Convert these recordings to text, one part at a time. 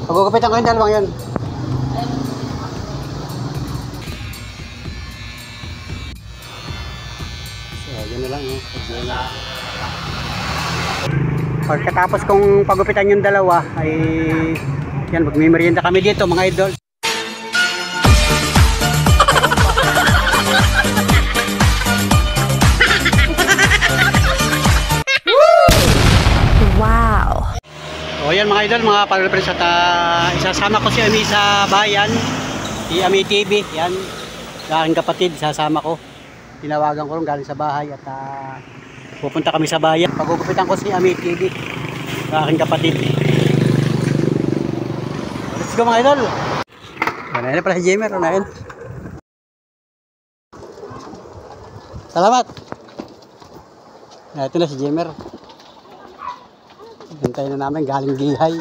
Pagugupitan ko yung dalawang yun. So, yun na lang yun. Pagkatapos kong pagupitan yung dalawa ay yan, magmimerienda kami dito mga idol. Wow! So yan mga idol, mga palapres at isasama ko si Ami sa bayan, si Ami TV, yan, aking kapatid, isasama ko. Tinawagan ko rin galing sa bahay at pupunta kami sa bayan. Pagugupitan ko si Ami TV, aking kapatid. Let's go mga idol! Unahin na pala si Jamer, unahin. Salamat! Ito na si Jamer. Hintay na namin, galing Gihay.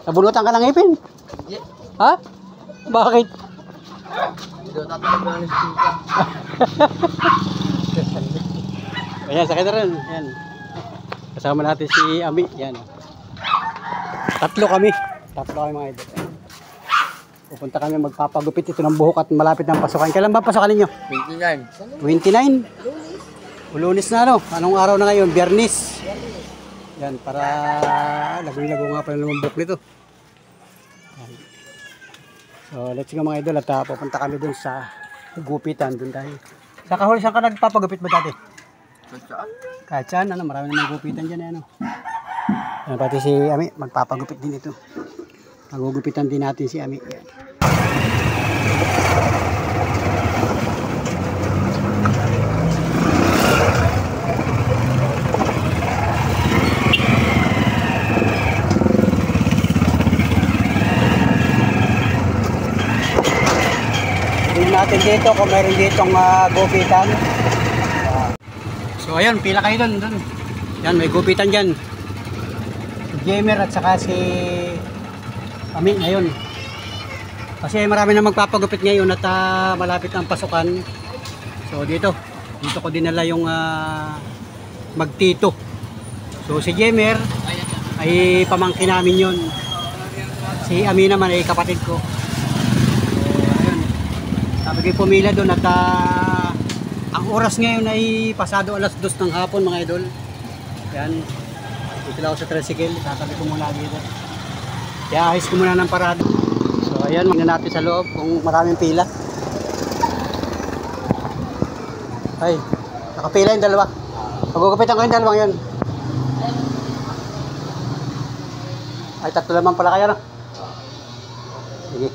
Nabunutan ka ng ipin? Hindi. Ha? Bakit? Hindi daw tatawag lang ng stika. Ayan, sakit na rin. Ayan. Kasama natin si Ami. Ayan. Tatlo kami mga idol. Pupunta kami magpapagupit ito ng buhok at malapit ng pasukan. Kailan ba pasukan ninyo? 29. 29? Lunes na ano? Anong araw na ngayon? Biyernes. Yan, para lago-lago nga pala naman buhok nito. So, let's go mga idol at pupunta kami dun sa gupitan dun tayo. Sa Kahul, saan ka nagpapagupit ba dati? Kahit saan, ano, marami namang gupitan dyan, ano. Yan, pati si Ami, magpapagupit din ito. Magugupitan din natin si Ami. Yan. Natin dito kung mayroon ditong gupitan. So ayun, pila kayo dun. Yan, may gupitan dyan. Si Jamer at saka si Ami ngayon. Kasi marami na magpapagupit ngayon at malapit ang pasukan. So dito ko dinala yung magtito. So si Jamer ay pamangkin namin yun. Si Ami naman ay kapatid ko. Sabi ko pumila doon at ang oras ngayon ay pasado alas 2 ng hapon mga idol. Yan. Dito lang ako sa tricycle. Tatabi ko muna dito. Kaya ayos ko muna ng parado. So ayan, magna natin sa loob kung maraming pila. Ay, nakapila yung dalawa. Pagugupitan ko yung dalawang yun. Ay, tatlo naman pala kayo, no? Sige.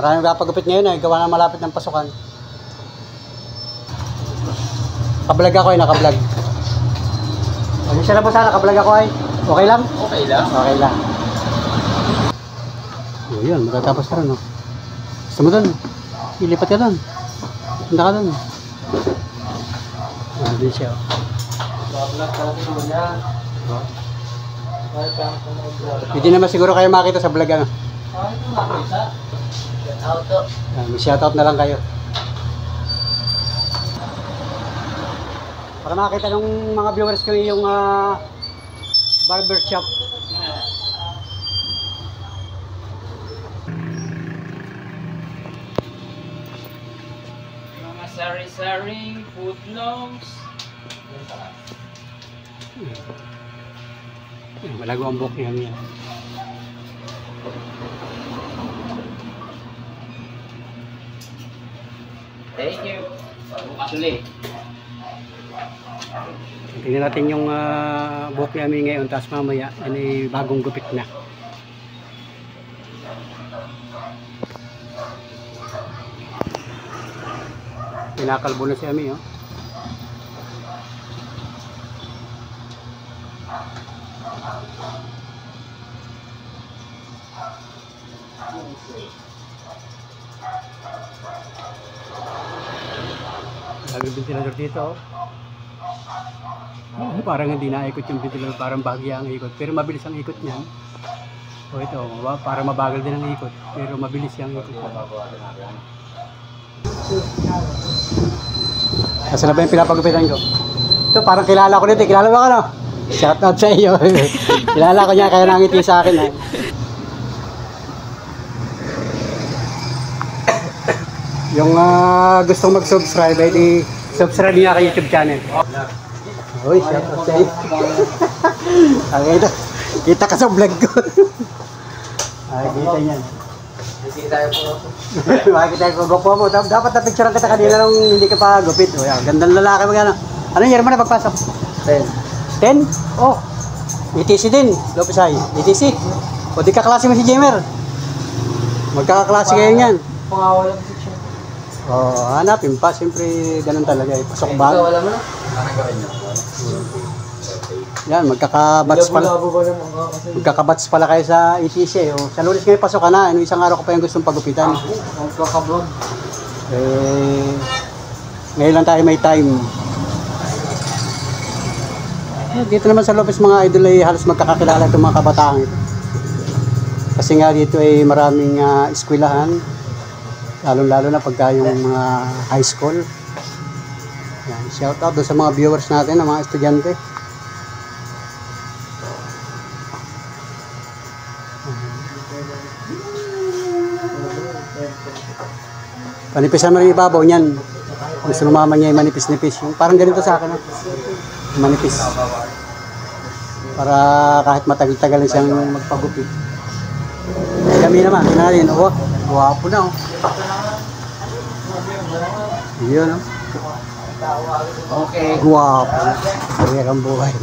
Maraming papagupit ngayon gawa na malapit ng pasukan. Nakablog ako nakablog. Pag isa na po sana, nakablog ako okay lang? Okay lang. Okay lang. O yun, matatapos na rin, no? Gusto mo dun? Ilipat ka dun. Punta ka dun. Din siya, Hindi naman siguro kayo makita sa vlog, ano? May shoutout na lang kayo para makita ng mga viewers ko yung barber shop. Mga sari-saring footlongs. Malago ang buhok niya. Thank you. Bukas ulit. Tingnan natin yung buhok namin ngayon, tapos mamaya ay bagong gupit na. Pinakalbo na si Ami, oh. Laging ventilador dito, oh. Parang hindi naikot yung ventilador, parang bahagya ang ikot, pero mabilis ang ikot niyan. O ito, para mabagal din ang ikot, pero mabilis yung ikot. Kasi na ba yung pinapagupitan ko? Ito, parang kilala ko dito. Kilala ba ka, no? Shout out sa iyo. Kilala ko niya kaya nangiti sa akin. Yung gustong mag-subscribe, ay di subscribe niya kay YouTube channel. Uy, shout out sa iyo. Okay, kita ka sa vlog ko. Ay, kita niyan. Makikita ko gupo mo. Dapat na-picturean kita kanina nung hindi ka pa gupit. O, yan. Gandang lalaki mo gano'n. Ano year mo na pagpasok? 10. 10? Oh. ETC din. Lopisay. ETC. O di kaklase mo si Jamer. Magkakaklase kayo niyan. Oh, hanapin pa. Siyempre, ganun talaga. Pasok ba? Wala mo na? Anong gawin niyo? Yan, magkakabats pala. Magkakabats pala kayo sa ETC. O, sa Lunes kayo pasok ka na. Isang araw ko pa yung gustong pagupitan. Magkakablog. Ngayon lang tayo may time. Dito naman sa Lopez mga idol ay halos magkakakilala itong mga kabataan ito. Kasi nga dito ay maraming eskwelahan. Lalo-lalo na pagka yung mga high school. Yan, shout out doon sa mga viewers natin, ng mga estudyante. Panipisan mo rin ibabaw niyan. Gusto ng mama niya yung manipis-nipis. Yung parang ganito sa akin. Manipis. Para kahit matagal-tagal siyang magpagupit. Kami naman, tingnan natin. Oh, guwapo na oh. Yun oh. Okay. Guwapo. Kaya kang buhay.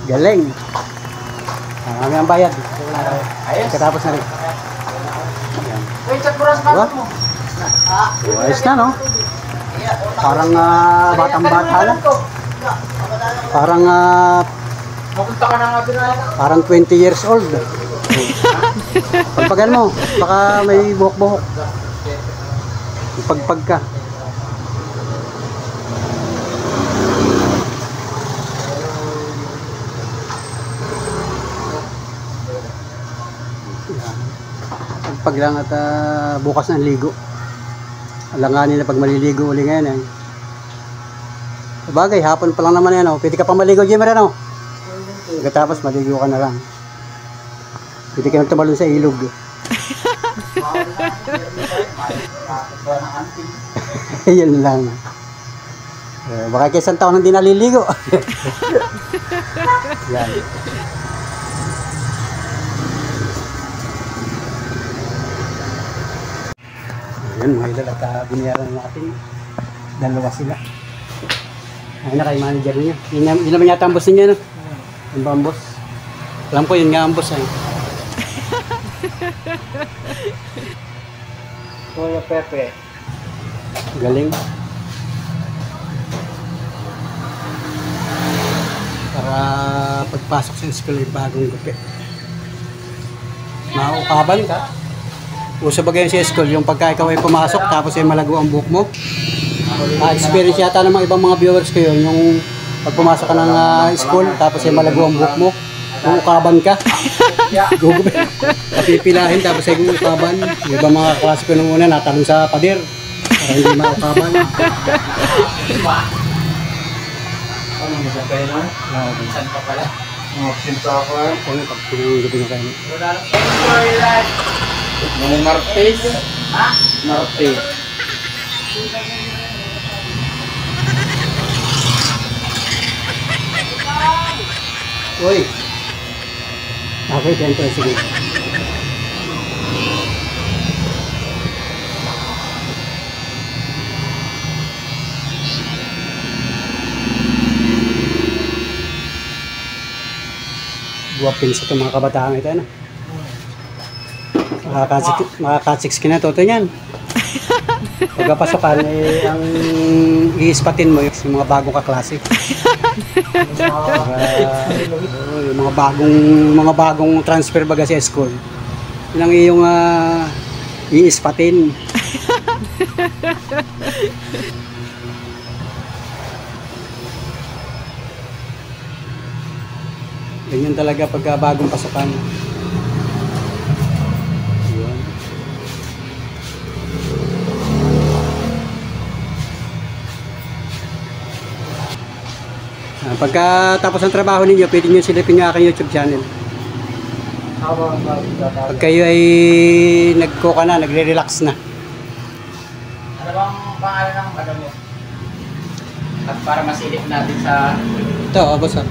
Galing. Kami ang bayad. Katapos na rin. Wait, check mo rin sa Diba? Ayos na no? Parang batang-bata na. Parang Mapunta ka na nga doon. parang 20 years old. Pagpagan mo, baka may buhok-buhok. Pagpag ka. Pagpag lang at bukas ng ligo. Alanganin na pag maliligo uli ngayon eh. Sabagay, hapon pa lang naman yan. Pwede ka pa maligo, Jimmer, ano? Pagkatapos, maligo ka na lang. Pwede ka nang tumalon sa ilog. Yan lang. Baka isang taon hindi naliligo. Yan. Ayan, mga idol, at binayaran natin. Dalawa sila. Ayun na kay manager niya. Yun naman yata ang boss niya, no? Yun ba ang boss? Alam ko, yun nga ang boss, ay. Kuya Pepe. Galing. Para pagpasok sa school ay bagong gupi. Maukaban ka. Uso ba ganyan sa school, yung pagka ikaw ay pumasok tapos ay malago ang buhok mo. Experience yata ng mga ibang mga viewers ko yun, yung pag pumasok ka ng school tapos ay malago ang buhok mo, uukaban ka. Gugupin. Kapipilahin tapos ay uukaban. Yung ibang mga klase ko nung una natalong sa pader para hindi maukaban. Ano mo sa kayo na? Saan pa pala? Option pa ako. Ano pag pinagupin ko kayo? Wala lang sa storyline. Mga Martes. Ha? Martes. Uy! Okay, siyempre, sige. Guwapin sa itong mga kabataan ito, ano? Makaka-6 na toto niyan. Pagkapasokan, ang iispatin mo yung mga bagong kaklase. Yung mga bagong transfer baga sa school. Yun ang iyong iispatin. Ganyan talaga pagka bagong pasukan. Yun. Pagka tapos ng trabaho ninyo, pwede nyo silipin yung aking YouTube channel. Pag kayo ay nagkuka na, nagre-relax na. Ano bang pangalan ng ano mo? At para masilip natin sa... Ito, boss. Ano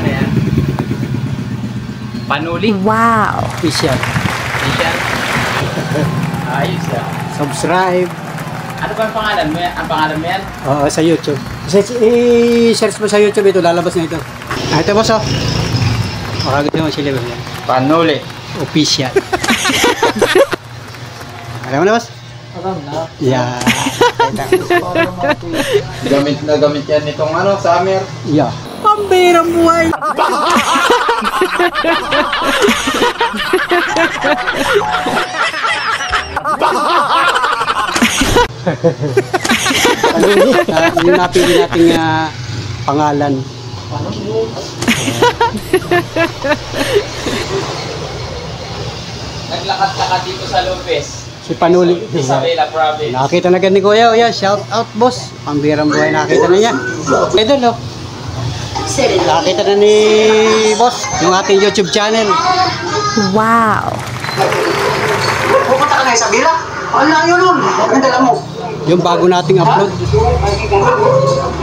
yan? Panuli? Wow! Official. Official? Ayos yan. Subscribe. Ano ba ang pangalan mo yan? Ang pangalan mo yan? Oo, sa YouTube. I-search mo sa YouTube ito, lalabas na ito. Ito boss, oh. Baka gusto mo sila ba yan? Panuli. Official. Alam mo na, boss? Alam na. Yeah. Gamit na gamit yan nitong ano, summer. Yeah. Pambirang buhay! Ano yun? Yung napili nating pangalan. Naglakad-lakad dito sa Lopez. Si Panuli. Isabela Province. Nakita na agad ni Kuya. Kuya, shout out boss. Pambirang buhay, nakita na niya. Idol, oh. Nakita na ni boss yung ating YouTube channel. Wow! Pupunta ka na sa Bila? Ano lang yun nun? Ang dala mo? Yung bago nating upload.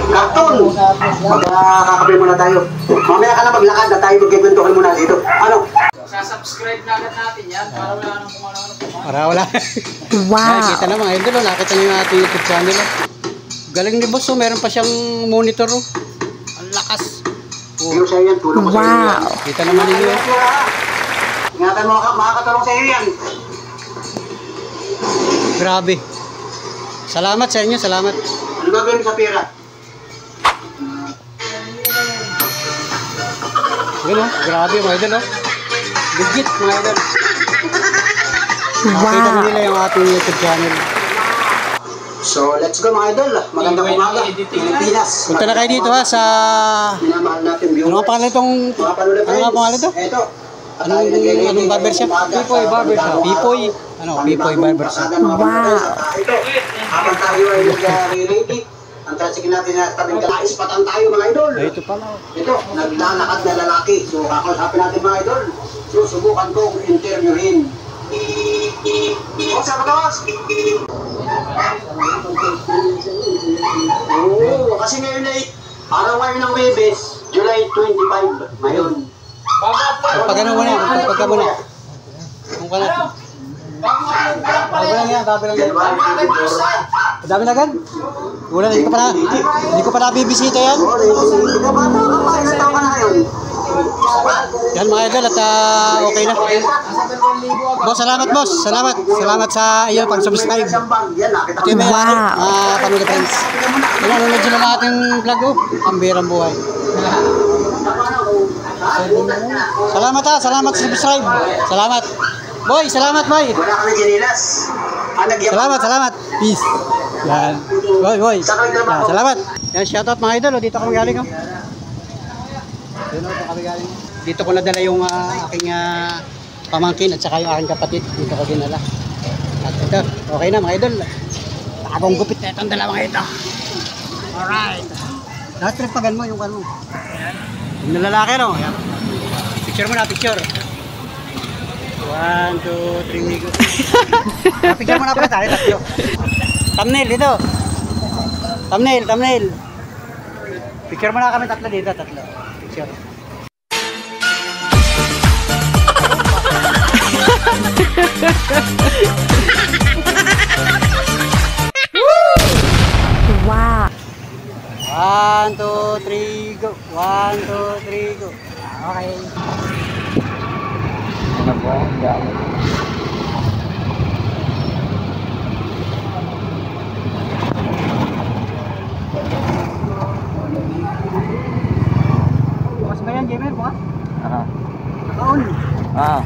Karton! Magkakakape muna tayo. Mamaya ka na maglakad na tayo magkikwentuhan muna dito. Ano? Sa-subscribe na agad natin yan para wala nang kung ano-ano pa. Para wala. Wow! Nakita na mga idol, oh. Nakita na yung ating YouTube channel. Oh. Galing ni boss, oh. Meron pa siyang monitor. Oh. Ang lakas. Yung sa'yo yan, tulong ko sa iyo yan. Wow! Kita naman ninyo. Ingatan mo, makakatulong sa iyo yan. Grabe. Salamat sa inyo, salamat. Ano gagawin mo sa pera? Yun, oh. Grabe mga idol, oh. Legit mga idol. Nakita na nila yung ating YouTube channel. So, let's go mga idol. Magandang umaga. Pilipinas. Punta na kayo dito ha sa... Minamahal natin viewers. Ano nga pangalan itong... Mga Panuli Ano nga pangalan ito? Ito. Anong barbershop? Pipoy Barbershop. Pipoy. Ano? Pipoy Barbershop. Wow! Ito. Habang tayo ay nag-ready, ang transikin natin na tabing kaispatan tayo mga idol. Ay, ito pala. Ito, naglalakad na lalaki. So, kakausapin natin mga idol. So, subukan kong interviewin. Sa pagkawas! Oo, kasi ngayon ay araw ngayon ng Webes, July 25. Ngayon. Pag ano muna, pagka muna. Kung ka na. Bago lang yan, bago lang yan. January 24. Madami na agad. Wala, hindi ko pa nabibisita yan. Oo, hindi ka bata ka pa. Ilan taon ka na ngayon? Yan mga idol at okay na. Boss, salamat boss. Salamat. Salamat sa iyo pag-subscribe. Yan, nakita Ito yung may Wow. Panuli friends. Yan, nanonood sila ng ating vlog, oh. Pambirang buhay. Salamat ha, salamat sa subscribe. Salamat. Boy, salamat boy. Wala ka na Janilas. Salamat, salamat. Peace. Yan. Boy. Yan, salamat. Yan, shoutout mga idol, oh. Dito kami galing, oh. Dito kami galing. Dito ko nadala yung aking pamangkin at saka yung aking kapatid. Dito ko dinala. At ito, okay na mga idol. Nakagong gupit na itong dalawang ito. Alright. Dapat pinagpagan mo yung ano. Yung lalaki, no? Yan. Picture mo na, picture. 1, 2, 3, go. Picture mo na pala tayo, tatlo. Thumbnail dito. Thumbnail. Picture mo na kami tatlo dito, tatlo. Picture. Wow! 1, 2, 3, go. 1, 2, 3, go. Okay. Ano po? Bukas ba yan, Gamer? Bukas? Aha. Nakaon. Ah.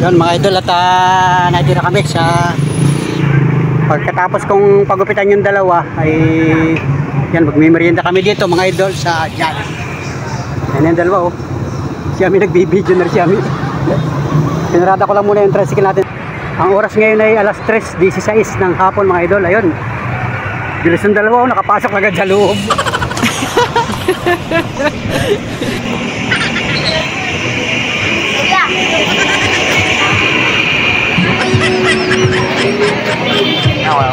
Yan mga idol at nandito na kami sa Pagkatapos kong pagupitan yung dalawa ay yan, magmimerienda kami dito mga idol sa Jollibee. Yan yung dalawa oh. Si Ami nagbibideo na rin si Ami. Pinarada ko lang muna yung tricycle natin. Ang oras ngayon ay alas 3:16 ng hapon mga idol. Ayun. Bilis ng dalawa oh, nakapasok agad sa loob.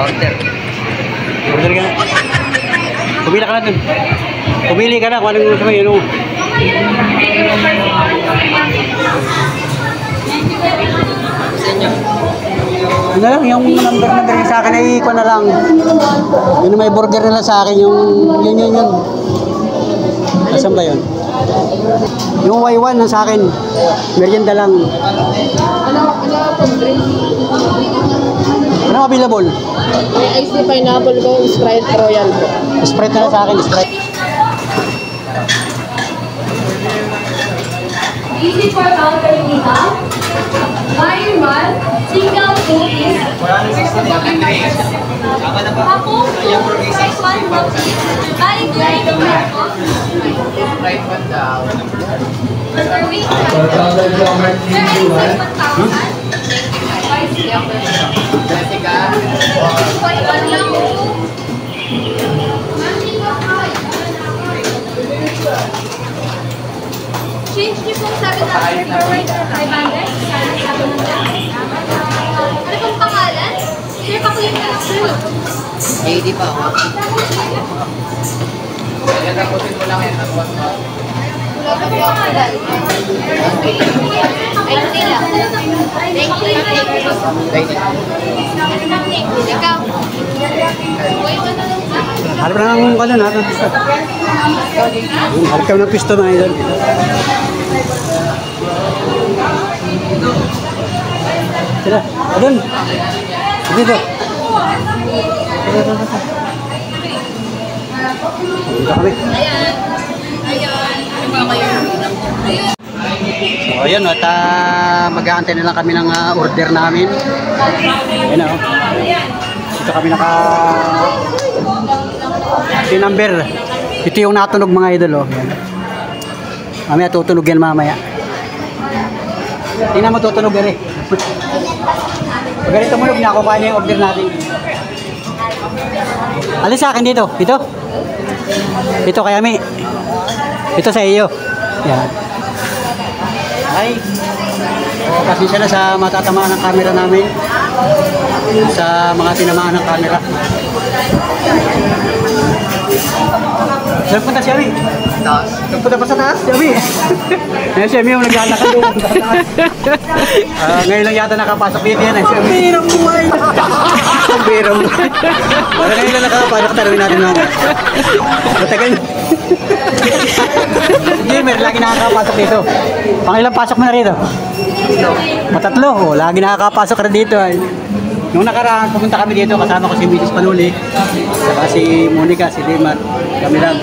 Order. Order ka na. Pumili ka na dun. Pumili ka na kung anong gusto mo yun. Ano lang, yung number na dali sa akin ay iko na lang. Yun may burger nila sa akin, yung yun. Asan ba yun? Yung Y1 na sa akin, merienda lang. Ano available? May ice tea pineapple ko, Sprite Royal po. Sprite na lang sa akin, Sprite. Easy for counter Nina. Iron Man, single cookies. Ako, price one, bali ko na ito ko. Right one daw. Per week. Sir, ay 1,000. Jessica. One lang. Change niyo pong sabi natin forward 500. Ano pong pangalan? Sir, pakulit na lang sir. JD pa ako. Kaya nakutin mo lang yan. Wala pa po pangalan. Ay, hindi lang. Thank you. Ikaw. Uy, ano lang sa Harap na ng ano natin. Harap kami ng pisto mga idol. Sila, adun. Dito. Dito kami. So ayun, at mag-aantay na lang kami ng order namin. Ayun o. Dito kami yung number. Ito yung natunog mga idol oh. Mamaya tutunog yan mamaya. Tingnan mo tutunog yan eh. Pag ganito tumunog na, kukuha niya yung order natin. Alis sa akin dito. Ito kay Ami. Ito sa iyo. Yan. Ay. Pasensya na sa matatamaan ng camera namin. Sa mga tinamaan ng camera. Saan punta si Ami? Taas. Nagpunta pa sa taas, si Ami. Ngayon si Ami yung naglalakad doon. Ngayon lang yata nakapasok dito yan. Si Ami. Birang buhay. Birang buhay. Ngayon lang nakapasok, tanongin natin naman. Matagal. Gamer, lagi nakakapasok dito. Pangilang pasok mo na rito? Matatlo. Oh, lagi nakakapasok ka dito. Nung nakaraan, pumunta kami dito, kasama ko si Mrs. Panuli, saka si Monica, si Demar, kami lang.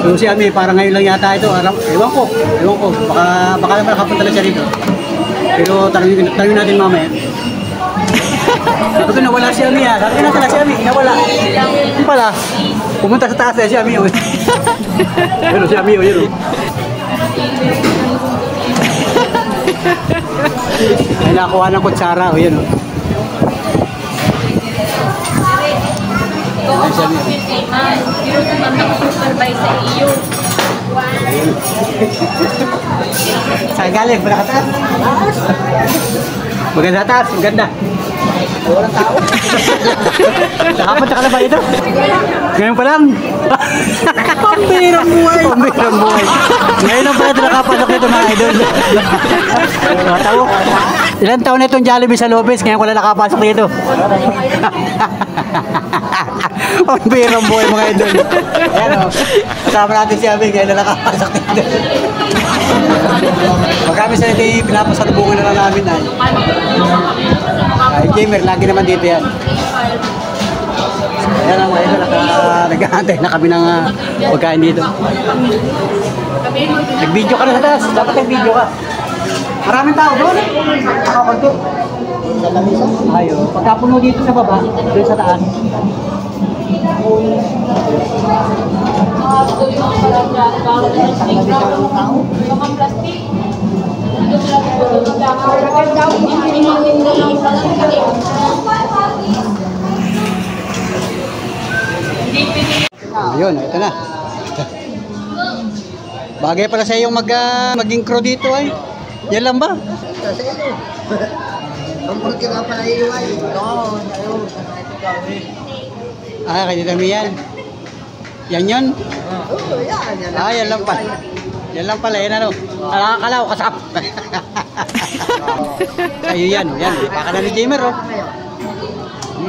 So si Ami, parang ngayon lang yata ito, ewan ko, baka naman nakapunta lang siya dito. Pero tanongin natin mamaya. Sabi ko, nawala si Ami ha. Sabi ko, nasa na si Ami, nawala. Yung pala, pumunta sa taas si Ami. Pero si Ami, yun. Ay nakuha ng kutsara, yun. Ay, sabi niya. Pero naman nakasusurbay sa iyo. Saan galing? Wala ka taas? Maganda taas, maganda. Walang tao. Nakapunta ka na ba ito? Ngayon pa lang. Pambirang buhay. Pambirang buhay. Ngayon lang pala ito nakapasok nito mga idol. Tao. Ilan taon na itong Jollibee sa Lopez, ngayon ko lang nakapasok dito. Pambirang buhay mga idol. Ayan o. Kasama natin si Abing, ngayon na nakapasok dito. Magkami sa ito pinapasalubungan na lang namin ay. Ay, gamer, lagi naman dito yan. Ayan ang mga idol, nag-aantay na kami ng pagkain dito. Nag-video ka na sa taas, dapat nag-video ka. Maraming tao doon. Nakakonto. Sa lamisa. Ayo, pagkapuno dito sa baba, doon sa taas. Ayun, ito na. Bagay pala sa iyong maging crew dito ay. Yan lang ba? Ang burger nga pala iiwan. Ah, kaya dami yan. Yan yun? Oo, yan. Ah, yan lang pala. Yan lang pala, yan ano. Akala ko kasap. Ayun yan, yan. Baka na ni Jamer, oh.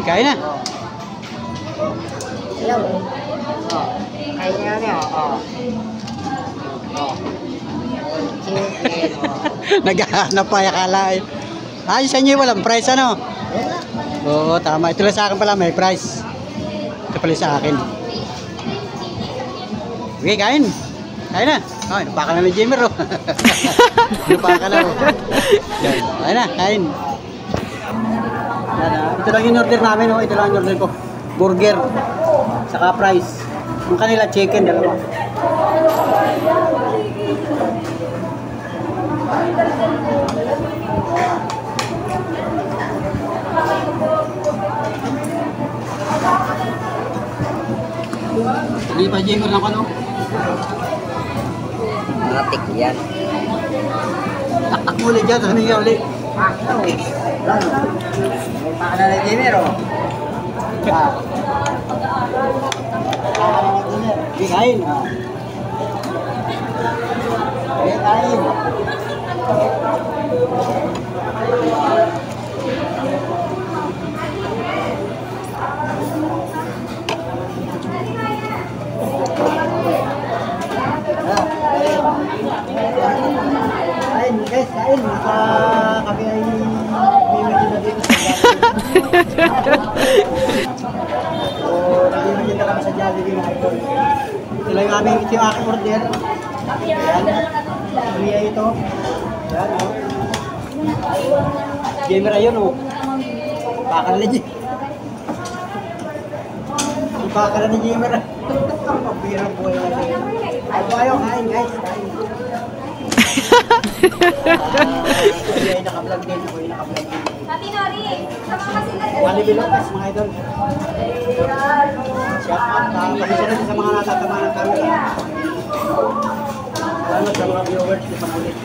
Kaya na. Kaya na, Naghahanap pa, akala eh. Ah, sa inyo walang price, ano? Oo, tama. Ito lang sa akin pala, may price. Ito pala sa akin. Okay, kain. Kain na. Oh, napaka na ni Jamer, oh. Napaka na, oh. Yan. Kain na, kain. Yan, ah. Ito lang yung order namin, oh. Ito lang yung order ko. Burger. Saka fries. Yung kanila chicken, dalawa. Hindi pa Jamer lang ano? Matik yan. Taktak mo ulit dyan, saan niya ulit? Baka na ni Jamer, oh. Hindi kain. Hindi kain. Kain, guys, kain. Kami ay bibigyan na dito sa bibigyan na kami sa Jollibee mga idol. Ito lang yung aming ito yung aking order. Ayan. Kuya ito. Ayan, oh. Gamer ayun, oh. Baka na ni Gamer. Baka na ni Gamer. Pabirang buhay natin. Ayaw, kain, guys. Kain. Kuya ay naka-vlog din. Kuya ay naka-vlog din. Ate Nori, sama kasi na Jollibee Lopez, mga idol. Shout out. Pasensya natin sa mga natatama ng camera. Salamat sa mga viewers. Di pa ulit.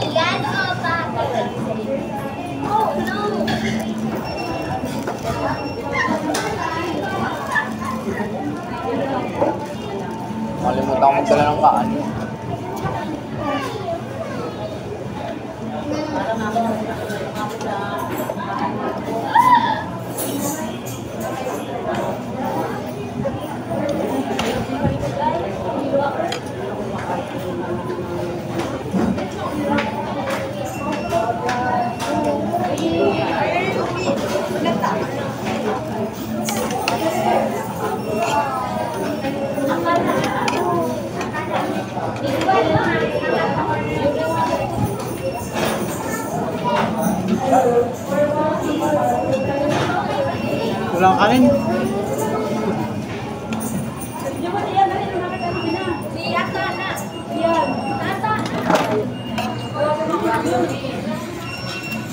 Lian o bata? Oh, no. Malimutan ko magdala ng kaan. Walang kanin.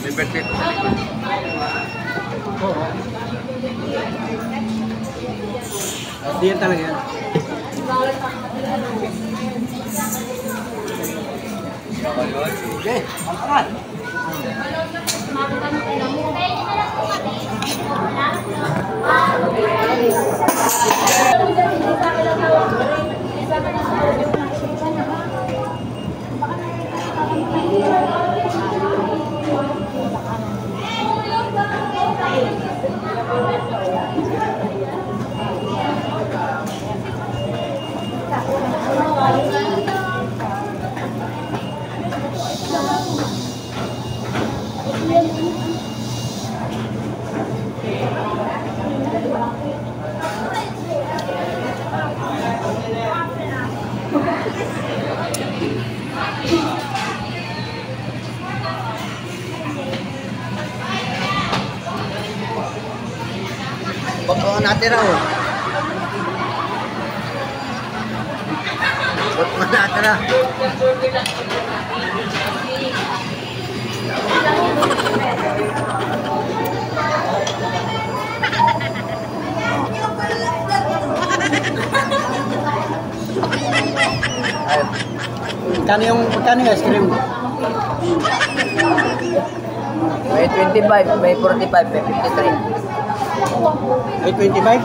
Liberty. Hindi yan talaga yan. Okay, makangan. ang natira oh. Ba't mo natira? Magkano yung ice cream? May 25, may 45, may 53. Ay, 25?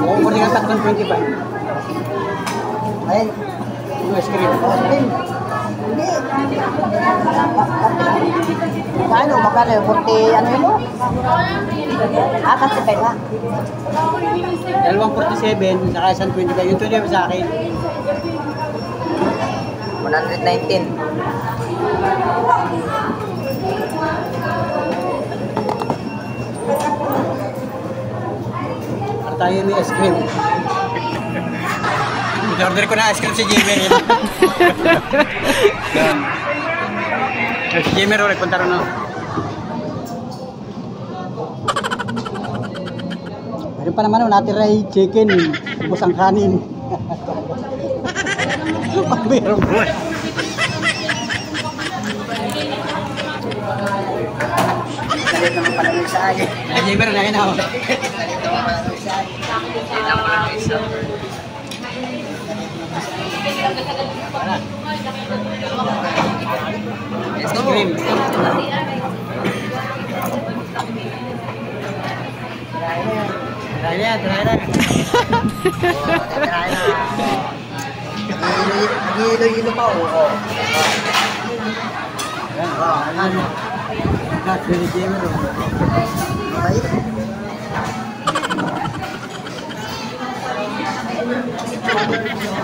Oo, kunin ang tatlong 25. Ay, yung ice cream. Ano, magkano yung 40, ano yun mo? Kasi pera. Dalawang 47, saka isang 25. Yung 25 sa akin. 119. Para tayo may ice cream. Order ko na ice cream si Jimmer. Si Jimmer, nagpunta rin na. Meron pa naman, natira yung chicken. Ubus ang kanin. Meron po. Galit naman pala yung sa akin. Ay, Jimmer, na ako. Ice cream. Try na. Nag-ilo-ilo pa oh. Ano? Pwede Jimmer. Mabait.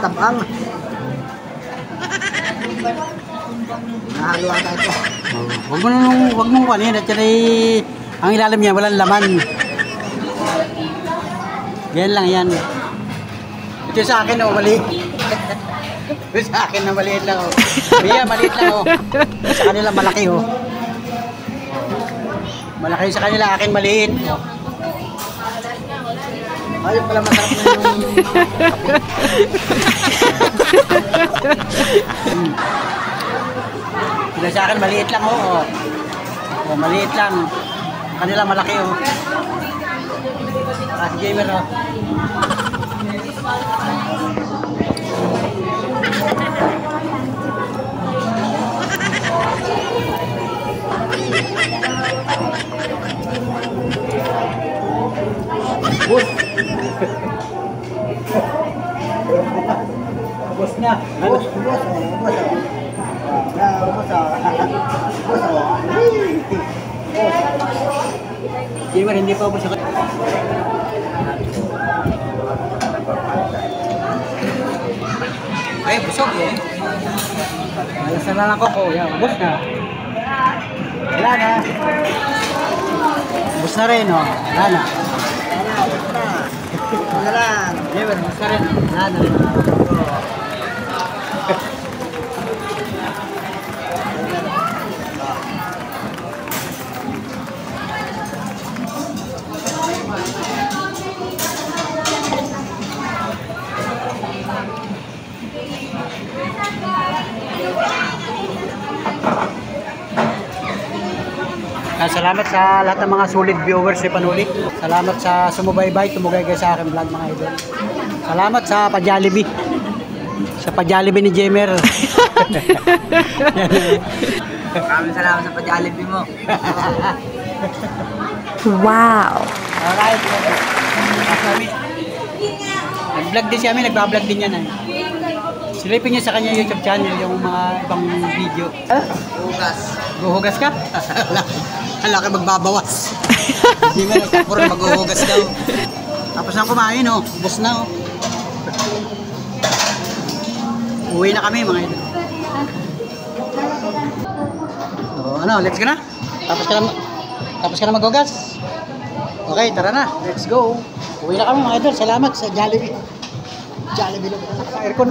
Tabang. Nahalo ata ito. Huwag mong kanin at ang ilalim niya walang laman. Yan lang yan. Ito sa akin mali. Ito sa akin na maliit lang Mia, maliit lang Sa kanila malaki Malaki sa kanila, akin maliit. Ayun pala masarap na yung Sila sa akin maliit lang maliit lang. Sa kanila malaki Kasi Gamer Bus. Bus na. Bus. Gamer, hindi pa ubos ako. Ay, busog Alas na lang ako yan. Ubos na. Wala na. Ubos na rin Wala na. Wala lang. Gamer, ubos na rin. Wala na. Salamat sa lahat ng mga solid viewers ni Panuli. Salamat sa sumubaybay, tumugay sa akin vlog mga idol. Salamat sa pa-Jollibee. Sa pa-Jollibee ni Jimmer. Maraming salamat sa pa-Jollibee mo. Wow. Alright. Nag-vlog din siya, nagbablog din yan. Silipin niyo sa kanya YouTube channel yung mga ibang video. Bukas. Guhugas ka? Ang laki magbabawas. Hindi mo nagkapuro maghuhugas daw. Tapos na kumain Bus na Uwi na kami mga idol. Let's go na? Tapos ka na maghugas? Okay, tara na. Let's go. Uwi na kami mga idol. Salamat sa Jollibee. Jollibee lang. Sa aircon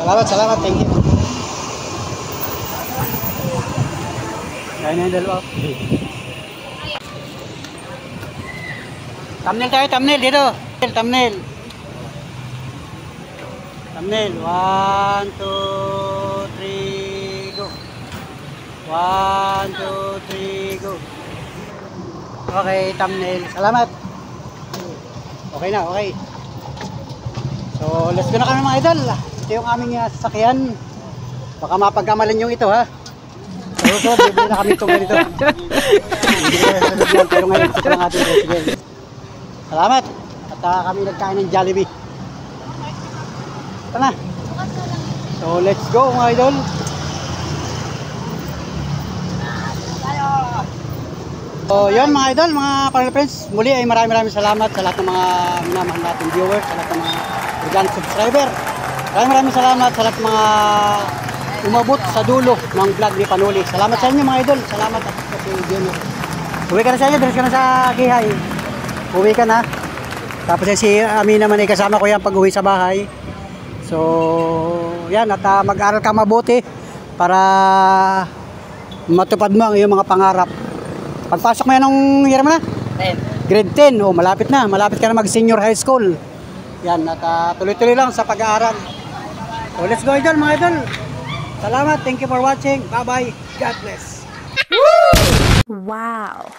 Salamat. Salamat. Thank you. Kaya na yung dalawa. Thumbnail tayo, thumbnail dito. Thumbnail. Thumbnail. 1, 2, 3, go. 1, 2, 3, go. Okay, thumbnail. Salamat. Okay na, okay. So, let's go na kami mga idol. Ito yung aming sasakyan. Baka mapagkamalan yung ito ha. So, bibili na kami itong ganito. Hindi ko na sasabihan, pero ngayon ito lang ating resident. Salamat. At kami nagkain ng Jollibee. Ito na. So, let's go mga idol. So, yun mga idol, mga panel friends. Muli ay maraming salamat sa lahat ng mga minamahal natin viewers, sa lahat ng mga organic subscriber. Maraming salamat sa lahat ng mga umabot sa dulo ng vlog ni Panuli. Salamat sa inyo mga idol. Salamat at kasi Junior. Uwi ka na sa inyo, diretso ka na sa Kihay. Uwi ka na. Tapos si Ami naman ay kasama ko yan pag uwi sa bahay. So, yan at mag-aral ka mabuti para matupad mo ang iyong mga pangarap. Pagpasok mo yan ng year mo na? 10. Grade 10. Oh, malapit na. Malapit ka na mag-senior high school. Yan at tuloy-tuloy lang sa pag-aaral. So, let's go idol mga idol. Salamat. Thank you for watching. Bye-bye. God bless. Wow.